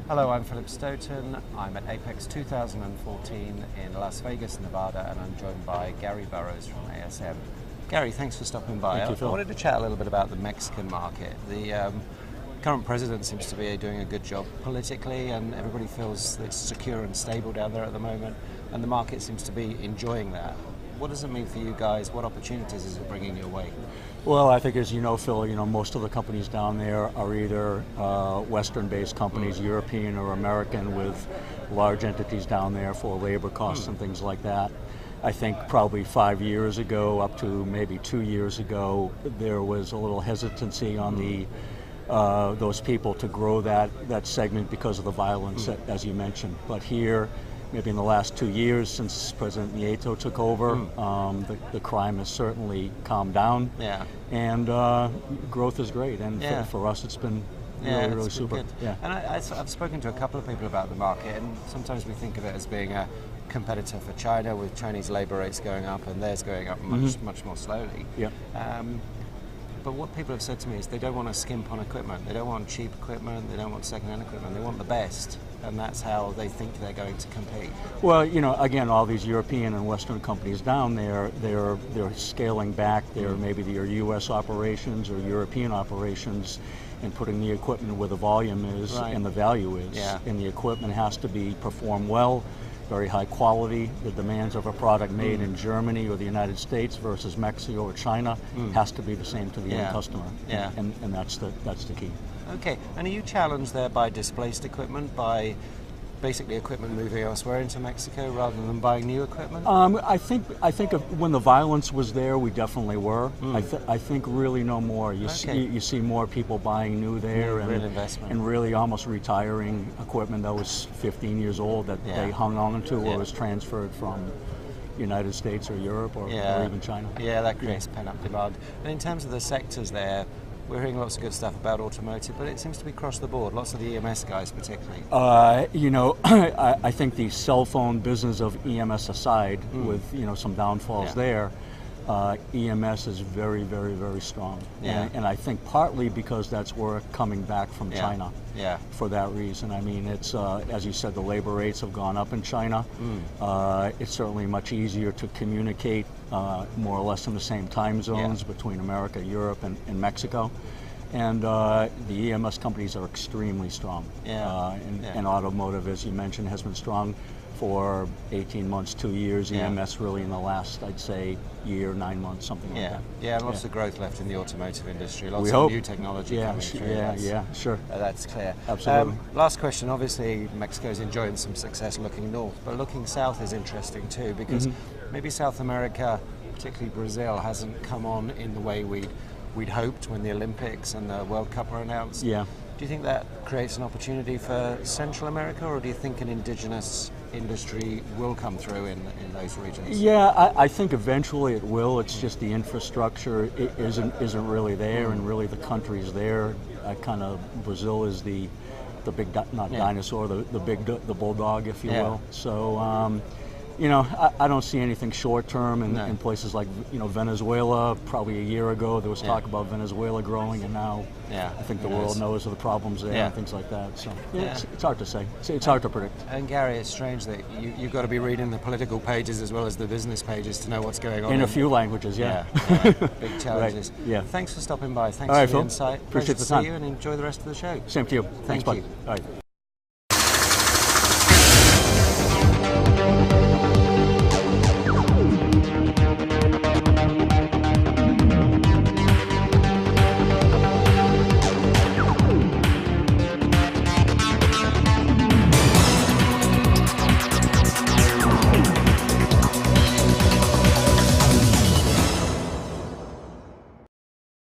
Hello, I'm Philip Stoten. I'm at Apex 2014 in Las Vegas, Nevada, and I'm joined by Gary Burroughs from ASM. Gary, thanks for stopping by. Thank you, Phil. I wanted to chat a little bit about the Mexican market. The current president seems to be doing a good job politically, and everybody feels that it's secure and stable down there at the moment, and the market seems to be enjoying that. What does it mean for you guys? What opportunities is it bringing your way? Well, I think, as you know, Phil, most of the companies down there are either Western-based companies, European or American, with large entities down there for labor costs and things like that. I think probably 5 years ago, up to maybe 2 years ago, there was a little hesitancy on the those people to grow that segment because of the violence, as you mentioned. But here, maybe in the last 2 years since President Nieto took over, the crime has certainly calmed down. Yeah. And growth is great. And for us, it's been really super. Good. Yeah. And I've spoken to a couple of people about the market, and sometimes we think of it as being a competitor for China, with Chinese labor rates going up and theirs going up much more slowly. Yeah. But what people have said to me is they don't want to skimp on equipment. They don't want cheap equipment. They don't want second-hand equipment. They want the best, and that's how they think they're going to compete. Well, again, all these European and Western companies down there, they're scaling back maybe their U.S. operations or European operations, and putting the equipment where the volume is and the value is. Yeah. And the equipment has to perform well, very high quality. The demands of a product made in Germany or the United States versus Mexico or China has to be the same to the end customer. Yeah. And that's the key. Okay, and are you challenged there by displaced equipment, by basically equipment moving elsewhere into Mexico rather than buying new equipment? I think when the violence was there, we definitely were. I think really no more. You see more people buying new there Real investment. and really almost retiring equipment that was 15 years old that they hung on to or was transferred from United States or Europe or even China. Yeah, that creates pent-up demand. And in terms of the sectors there, we're hearing lots of good stuff about automotive, but it seems to be across the board, lots of the EMS guys particularly. I think the cell phone business of EMS aside, with some downfalls there, EMS is very, very, very strong. Yeah. And I think partly because that's work coming back from China. Yeah. For that reason. I mean, it's as you said, the labor rates have gone up in China. It's certainly much easier to communicate more or less in the same time zones between America, Europe, and Mexico. And the EMS companies are extremely strong. And automotive, as you mentioned, has been strong for 18 months, 2 years. EMS really in the last, I'd say, year, 9 months, something like that. Yeah, lots of growth left in the automotive industry. Lots We of hope. new technology coming through. Sure. That's clear. Absolutely. Last question. Obviously, Mexico's enjoying some success looking north, but looking south is interesting too, because maybe South America, particularly Brazil, hasn't come on in the way we'd hoped when the Olympics and the World Cup were announced. Yeah. Do you think that creates an opportunity for Central America, or do you think an indigenous industry will come through in those regions? Yeah, I think eventually it will. It's just the infrastructure isn't really there, and really the country's there. Brazil is the big dinosaur, the bulldog, if you will. So. I don't see anything short term in places like Venezuela. Probably a year ago there was talk about Venezuela growing, and now I think the world knows of the problems there and things like that. So it's hard to say. It's hard to predict. And Gary, it's strange that you've got to be reading the political pages as well as the business pages to know what's going on. In a few languages, Big challenges. Right. Yeah. Thanks for stopping by. Thanks All right, for the Phil. insight. Appreciate Pleasure the time. to see you, and enjoy the rest of the show. Same to you. Thanks, bud. you. All right.